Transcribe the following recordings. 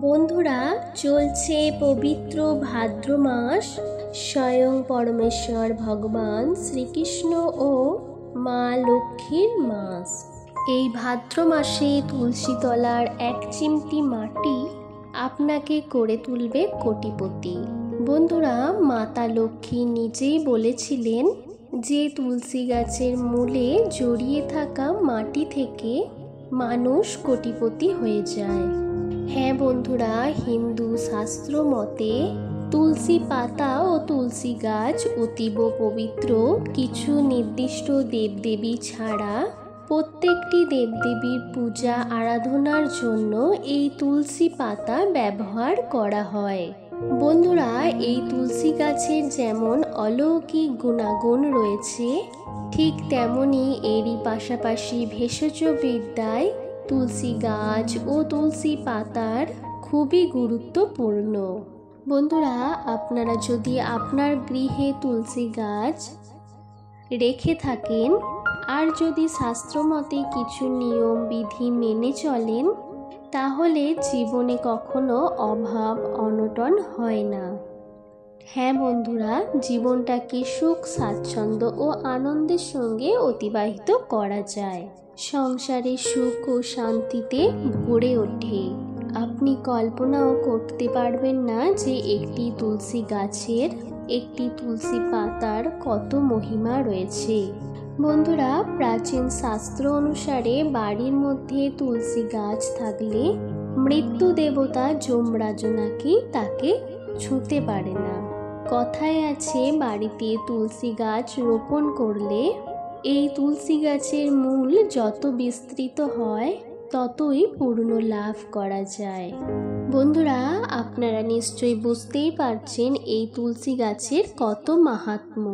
বন্ধুরা, চলছে পবিত্র ভাদ্র মাস। স্বয়ং পরমেশ্বর ভগবান শ্রীকৃষ্ণ ও মা লক্ষ্মীর মাস। এই ভাদ্র মাসে তুলসী তলার এক চিমটি মাটি আপনাকে করে তুলবে কোটিপতি। বন্ধুরা, মাতা লক্ষ্মী নিজেই বলেছিলেন যে তুলসী গাছের মূলে জড়িয়ে থাকা মাটি থেকে মানুষ কোটিপতি হয়ে যায়। হ্যাঁ বন্ধুরা, হিন্দু শাস্ত্র মতে তুলসী পাতা ও তুলসী গাছ অতীব পবিত্র। কিছু নির্দিষ্ট দেবদেবী ছাড়া প্রত্যেকটি দেবদেবীর পূজা আরাধনার জন্য এই তুলসী পাতা ব্যবহার করা হয়। বন্ধুরা, এই তুলসী গাছের যেমন অলৌকিক গুণাগুণ রয়েছে, ঠিক তেমনি এরই পাশাপাশি ভেষজ বিদ্যায় তুলসী গাছ ও তুলসী পাতার খুবই গুরুত্বপূর্ণ। বন্ধুরা, আপনারা যদি আপনার গৃহে তুলসী গাছ রেখে থাকেন আর যদি শাস্ত্রমতে কিছু নিয়ম বিধি মেনে চলেন, তাহলে জীবনে কখনো অভাব অনটন হয় না। হ্যাঁ বন্ধুরা, জীবনটাকে সুখ স্বাচ্ছন্দ্য ও আনন্দের সঙ্গে অতিবাহিত করা যায়। সংসারে সুখ ও শান্তিতে ভরে ওঠে। আপনি কল্পনাও করতে পারবেন না যে একটি তুলসী গাছের, একটি তুলসী পাতার কত মহিমা রয়েছে। বন্ধুরা, প্রাচীন শাস্ত্র অনুসারে বাড়ির মধ্যে তুলসী গাছ থাকলে মৃত্যু দেবতা যমরাজ নাকি তাকে ছুঁতে পারে না। কথায় আছে, বাড়িতে তুলসী গাছ রোপণ করলে এই তুলসী গাছের মূল যত বিস্তৃত হয় ততই পূর্ণ লাভ করা যায়। বন্ধুরা, আপনারা নিশ্চয়ই বুঝতেই পারছেন এই তুলসী গাছের কত মাহাত্ম্য।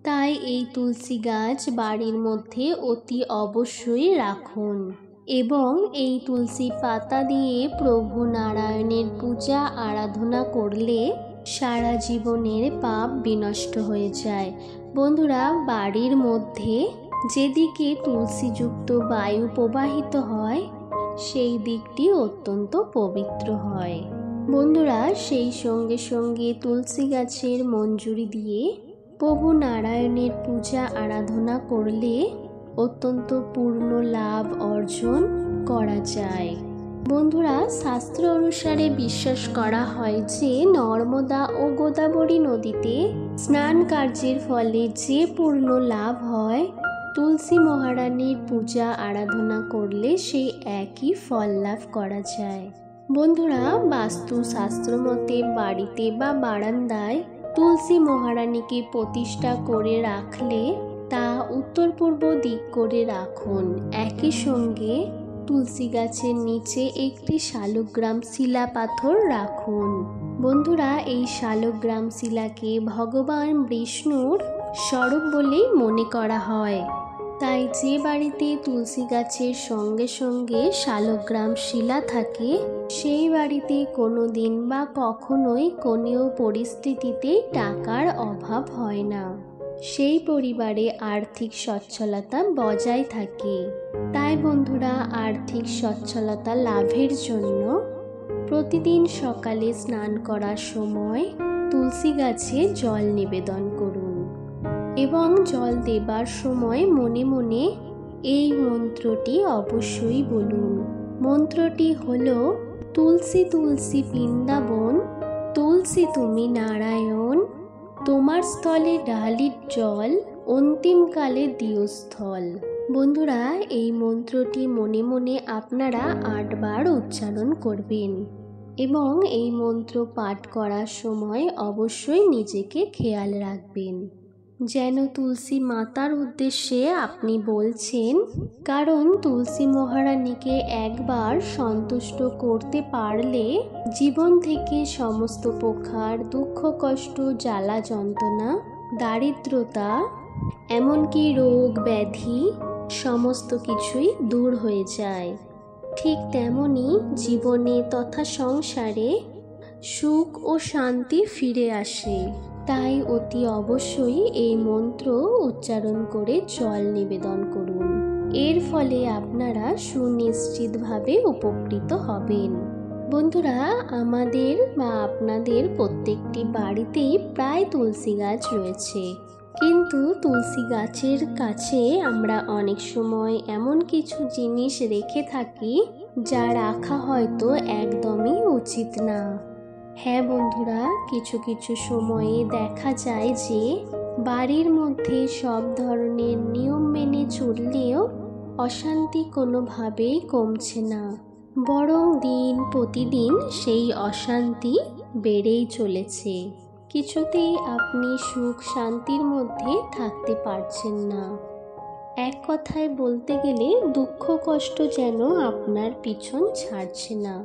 তাই এই তুলসী গাছ বাড়ির মধ্যে অতি অবশ্যই রাখুন এবং এই তুলসী পাতা দিয়ে প্রভু নারায়ণের পূজা আরাধনা করলে সারা জীবনের পাপ বিনষ্ট হয়ে যায়। বন্ধুরা, বাড়ির মধ্যে যেদিকে তুলসীযুক্ত বায়ু প্রবাহিত হয় সেই দিকটি অত্যন্ত পবিত্র হয়। বন্ধুরা, সেই সঙ্গে সঙ্গে তুলসী গাছের মঞ্জুরি দিয়ে প্রভু নারায়ণের পূজা আরাধনা করলে অত্যন্ত পূর্ণ লাভ অর্জন করা যায়। বন্ধুরা, শাস্ত্র অনুসারে বিশ্বাস করা হয় যে নর্মদা ও গোদাবরী নদীতে স্নান কার্যের ফলে যে পূর্ণ লাভ হয়, তুলসী মহারানীর পূজা আরাধনা করলে সেই একই ফল লাভ করা যায়। বন্ধুরা, বাস্তু শাস্ত্র মতে বাড়িতে বা বারান্দায় তুলসী মহারানীকে প্রতিষ্ঠা করে রাখলে তা উত্তর পূর্ব দিক করে রাখুন। একই সঙ্গে তুলসী গাছের নিচে একটি শালগ্রাম শিলা পাথর রাখুন। বন্ধুরা, এই শালগ্রাম শিলাকে ভগবান বিষ্ণুর স্বরূপ বলেই মনে করা হয়। তাই যে বাড়িতে তুলসী গাছের সঙ্গে সঙ্গে শালগ্রাম শিলা থাকে, সেই বাড়িতে কোনো দিন বা কখনোই কোনো পরিস্থিতিতে টাকার অভাব হয় না। সেই পরিবারে আর্থিক সচ্ছলতা বজায় থাকে। তাই বন্ধুরা, আর্থিক সচ্ছলতা লাভের জন্য প্রতিদিন সকালে স্নান করার সময় তুলসী গাছে জল নিবেদন করুন এবং জল দেবার সময় মনে মনে এই মন্ত্রটি অবশ্যই বলুন। মন্ত্রটি হলো, তুলসী তুলসী বৃন্দাবন, তুলসী তুমি নারায়ণ, তোমার স্থলে ঢালির জল, অন্তিমকালে দিও স্থল। বন্ধুরা, এই মন্ত্রটি মনে মনে আপনারা 8 বার উচ্চারণ করবেন এবং এই মন্ত্র পাঠ করার সময় অবশ্যই নিজেকে খেয়াল রাখবেন যেন তুলসী মাতার উদ্দেশ্যে আপনি বলছেন, কারণ তুলসী মহারানীকে একবার সন্তুষ্ট করতে পারলে জীবন থেকে সমস্ত প্রকার দুঃখ কষ্ট জ্বালা যন্ত্রণা দারিদ্রতা এমনকি রোগ ব্যাধি সমস্ত কিছুই দূর হয়ে যায়। ঠিক তেমনি জীবনে তথা সংসারে সুখ ও শান্তি ফিরে আসে। তাই অতি অবশ্যই এই মন্ত্র উচ্চারণ করে জল নিবেদন করুন। এর ফলে আপনারা সুনিশ্চিতভাবে উপকৃত হবেন। বন্ধুরা, আমাদের বা আপনাদের প্রত্যেকটি বাড়িতেই প্রায় তুলসী গাছ রয়েছে, কিন্তু তুলসী গাছের কাছে আমরা অনেক সময় এমন কিছু জিনিস রেখে থাকি যা রাখা হয়তো একদমই উচিত না। হ্যাঁ বন্ধুরা, কিছু কিছু সময়ে দেখা যায় যে বাড়ির মধ্যে সব ধরনের নিয়ম মেনে চললেও অশান্তি কোনোভাবেই কমছে না, বরং দিন প্রতিদিন সেই অশান্তি বেড়েই চলেছে। কিছুতেই আপনি সুখ শান্তির মধ্যে থাকতে পারছেন না। এক কথায় বলতে গেলে দুঃখ কষ্ট যেন আপনার পিছন ছাড়ছে না।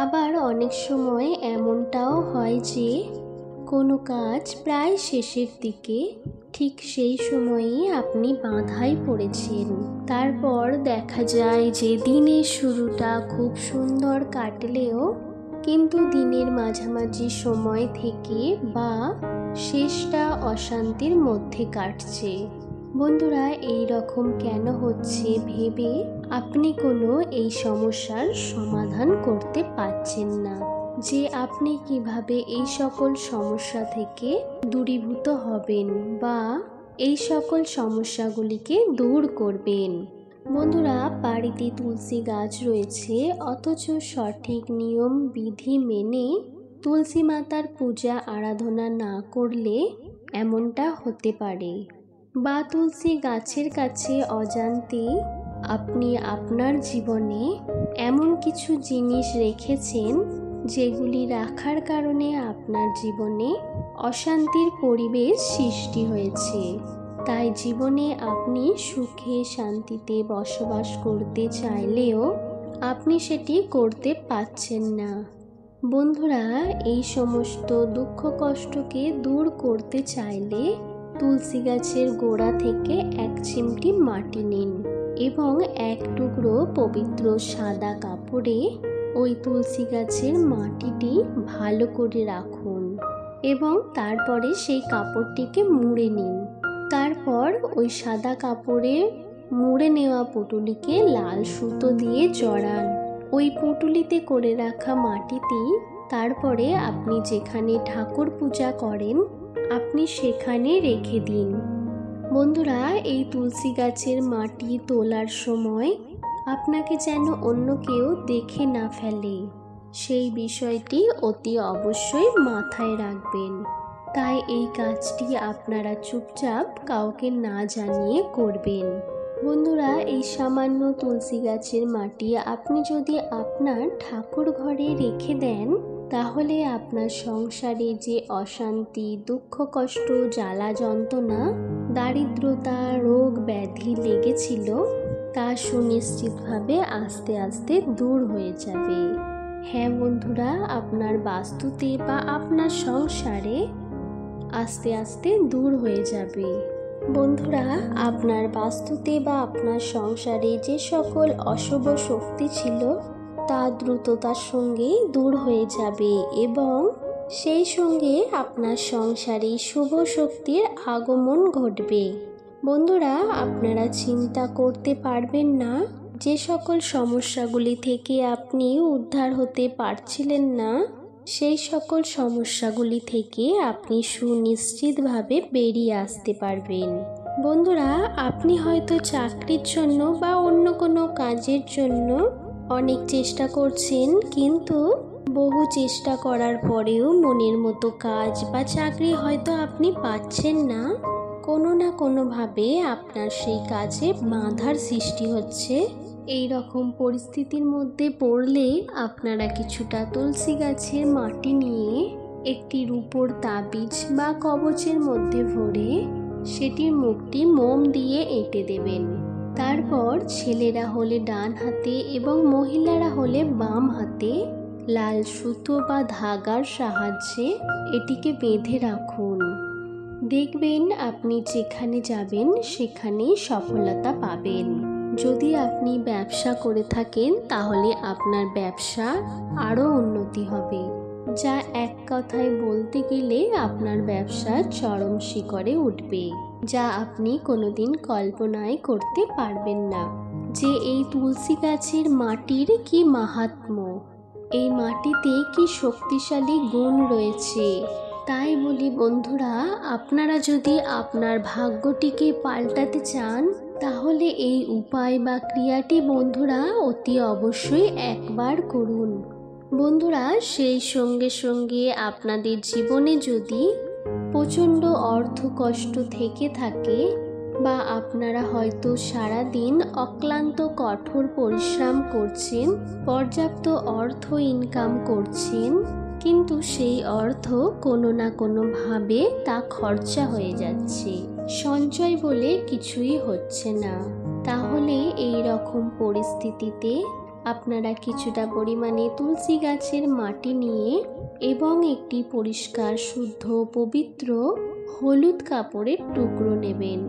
আবার অনেক সময় এমনটাও হয় যে কোনো কাজ প্রায় শেষের দিকে, ঠিক সেই সময়েই আপনি বাধায় পড়েছেন। তারপর দেখা যায় যে দিনের শুরুটা খুব সুন্দর কাটলেও কিন্তু দিনের মাঝামাঝি সময় থেকে বা শেষটা অশান্তির মধ্যে কাটছে। বন্ধুরা, এই রকম কেন হচ্ছে ভেবে আপনি কোনো এই সমস্যার সমাধান করতে পারছেন না, যে আপনি কিভাবে এই সকল সমস্যা থেকে দূরীভূত হবেন বা এই সকল সমস্যাগুলিকে দূর করবেন। বন্ধুরা, বাড়িতে তুলসী গাছ রয়েছে অথচ সঠিক নিয়ম বিধি মেনে তুলসী মাতার পূজা আরাধনা না করলে এমনটা হতে পারে, বা তুলসী গাছের কাছে অজান্তে আপনি আপনার জীবনে এমন কিছু জিনিস রেখেছেন যেগুলি রাখার কারণে আপনার জীবনে অশান্তির পরিবেশ সৃষ্টি হয়েছে। তাই জীবনে আপনি সুখে শান্তিতে বসবাস করতে চাইলেও আপনি সেটি করতে পারছেন না। বন্ধুরা, এই সমস্ত দুঃখ কষ্টকে দূর করতে চাইলে তুলসী গাছের গোড়া থেকে এক চিমটি মাটি নিন এবং এক টুকরো পবিত্র সাদা কাপড়ে ওই তুলসী গাছের মাটিটি ভালো করে রাখুন এবং তারপরে সেই কাপড়টিকে মুড়ে নিন। তারপর ওই সাদা কাপড়ে মুড়ে নেওয়া পুঁটুলিকে লাল সুতো দিয়ে জড়ান ওই পুঁটুলিতে করে রাখা মাটিটি। তারপরে আপনি যেখানে ঠাকুর পূজা করেন আপনি সেখানে রেখে দিন। বন্ধুরা, এই তুলসী গাছের মাটি তোলার সময় আপনাকে যেন অন্য কেউ দেখে না ফেলে, সেই বিষয়টি অতি অবশ্যই মাথায় রাখবেন। তাই এই কাজটি আপনারা চুপচাপ কাউকে না জানিয়ে করবেন। বন্ধুরা, এই সামান্য তুলসী গাছের মাটি আপনি যদি আপনার ঠাকুর ঘরে রেখে দেন তাহলে আপনার সংসারে যে অশান্তি, দুঃখ কষ্ট, জ্বালা যন্ত্রণা, দারিদ্রতা, রোগ ব্যাধি লেগেছিল তা সুনিশ্চিতভাবে আস্তে আস্তে দূর হয়ে যাবে। হ্যাঁ বন্ধুরা, আপনার বাস্তুতে বা আপনার সংসারে আস্তে আস্তে দূর হয়ে যাবে। বন্ধুরা, আপনার বাস্তুতে বা আপনার সংসারে যে সকল অশুভ শক্তি ছিল তা দ্রুততার সঙ্গে দূর হয়ে যাবে এবং সেই সঙ্গে আপনার সংসারে শুভ শক্তির আগমন ঘটবে। বন্ধুরা, আপনারা চিন্তা করতে পারবেন না যে সকল সমস্যাগুলি থেকে আপনি উদ্ধার হতে পারছিলেন না সেই সকল সমস্যাগুলি থেকে আপনি সুনিশ্চিতভাবে বেরিয়ে আসতে পারবেন। বন্ধুরা, আপনি হয়তো চাকরির জন্য বা অন্য কোনো কাজের জন্য অনেক চেষ্টা করছেন, কিন্তু বহু চেষ্টা করার পরেও মনের মতো কাজ বা চাকরি হয়তো আপনি পাচ্ছেন না। কোনো না কোনোভাবে আপনার সেই কাজে বাধার সৃষ্টি হচ্ছে। এই রকম পরিস্থিতির মধ্যে পড়লে আপনারা কিছুটা তুলসী গাছের মাটি নিয়ে একটি রূপোর তাবিজ বা কবচের মধ্যে ভরে সেটির মুখটি মোম দিয়ে এঁটে দেবেন। তারপর ছেলেরা হলে ডান হাতে এবং মহিলারা হলে বাম হাতে লাল সুতো বা ধাগার সাহায্যে এটিকে বেঁধে রাখুন। দেখবেন আপনি যেখানে যাবেন সেখানেই সফলতা পাবেন। যদি আপনি ব্যবসা করে থাকেন তাহলে আপনার ব্যবসা আরও উন্নতি হবে, যা এক কথায় বলতে গেলে আপনার ব্যবসা চরম শিখরে উঠবে, যা আপনি কোনোদিন কল্পনাই করতে পারবেন না যে এই তুলসী গাছের মাটির কি মাহাত্ম্য। এই মাটিতে কি শক্তিশালী গুণ রয়েছে। তাই বলি বন্ধুরা, আপনারা যদি আপনার ভাগ্যটিকে পাল্টাতে চান তাহলে এই উপায় বা ক্রিয়াটি বন্ধুরা অতি অবশ্যই একবার করুন। বন্ধুরা, সেই সঙ্গে সঙ্গে আপনাদের জীবনে যদি প্রচণ্ড অর্থ কষ্ট থেকে থাকে বা আপনারা হয়তো সারাদিন অক্লান্ত কঠোর পরিশ্রম করছেন, পর্যাপ্ত অর্থ ইনকাম করছেন, কিন্তু সেই অর্থ কোনো না কোনোভাবে তা খরচা হয়ে যাচ্ছে, সঞ্চয় বলে কিছুই হচ্ছে না, তাহলে এই রকম পরিস্থিতিতে আপনারা কিছুটা পরিমাণে তুলসী গাছের মাটি নিয়ে এবং একটি পরিষ্কার শুদ্ধ পবিত্র হলুদ কাপড়ের টুকরো নেবেন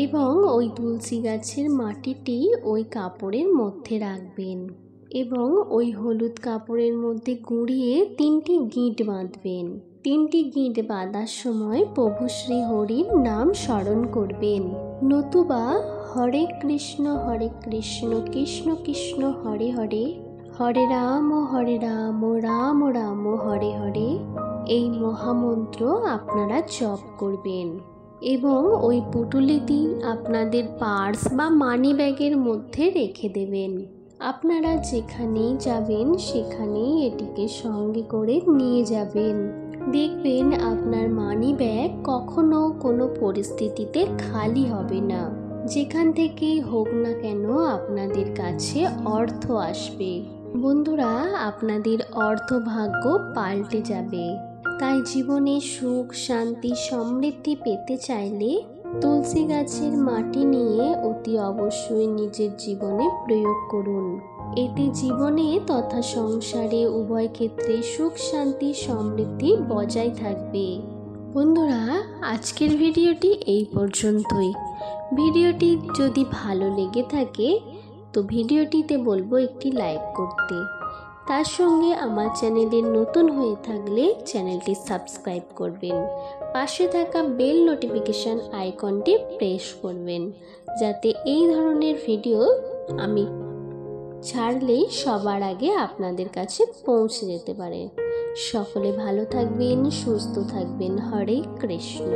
এবং ওই তুলসী গাছের মাটিটি ওই কাপড়ের মধ্যে রাখবেন এবং ওই হলুদ কাপড়ের মধ্যে গুঁড়িয়ে 3টি গিঁট বাঁধবেন। 3টি গিঁট বাঁধার সময় প্রভু শ্রী হরির নাম স্মরণ করবেন, নতুবা হরে কৃষ্ণ কৃষ্ণ কৃষ্ণ হরে হরে, হরে রাম রাম রাম হরে হরে এই মহামন্ত্র আপনারা জপ করবেন এবং ওই পুটুলিটি আপনাদের পার্স বা মানি ব্যাগের মধ্যে রেখে দেবেন। আপনারা যেখানেই যাবেন সেখানেই এটিকে সঙ্গে করে নিয়ে যাবেন। দেখবেন আপনার মানি ব্যাগ কখনো কোনো পরিস্থিতিতে খালি হবে না। যেখান থেকেই হোক না কেন আপনাদের কাছে অর্থ আসবে। বন্ধুরা, আপনাদের অর্থভাগ্য পাল্টে যাবে। তাই জীবনে সুখ শান্তি সমৃদ্ধি পেতে চাইলে তুলসী গাছের মাটি নিয়ে অতি অবশ্যই নিজের জীবনে প্রয়োগ করুন। এতে জীবনে তথা সংসারে উভয় ক্ষেত্রে সুখ শান্তি সমৃদ্ধি বজায় থাকবে। বন্ধুরা, আজকের ভিডিওটি এই পর্যন্তই। ভিডিওটি যদি ভালো লেগে থাকে তো ভিডিওটিতে বলবো একটি লাইক করতে। তার সঙ্গে আমার চ্যানেলে নতুন হয়ে থাকলে চ্যানেলটি সাবস্ক্রাইব করবেন। পাশে থাকা বেল নোটিফিকেশান আইকনটি প্রেস করবেন, যাতে এই ধরনের ভিডিও আমি ছাড়লেই সবার আগে আপনাদের কাছে পৌঁছে যেতে পারে। সকলে ভালো থাকবেন, সুস্থ থাকবেন। হরে কৃষ্ণ।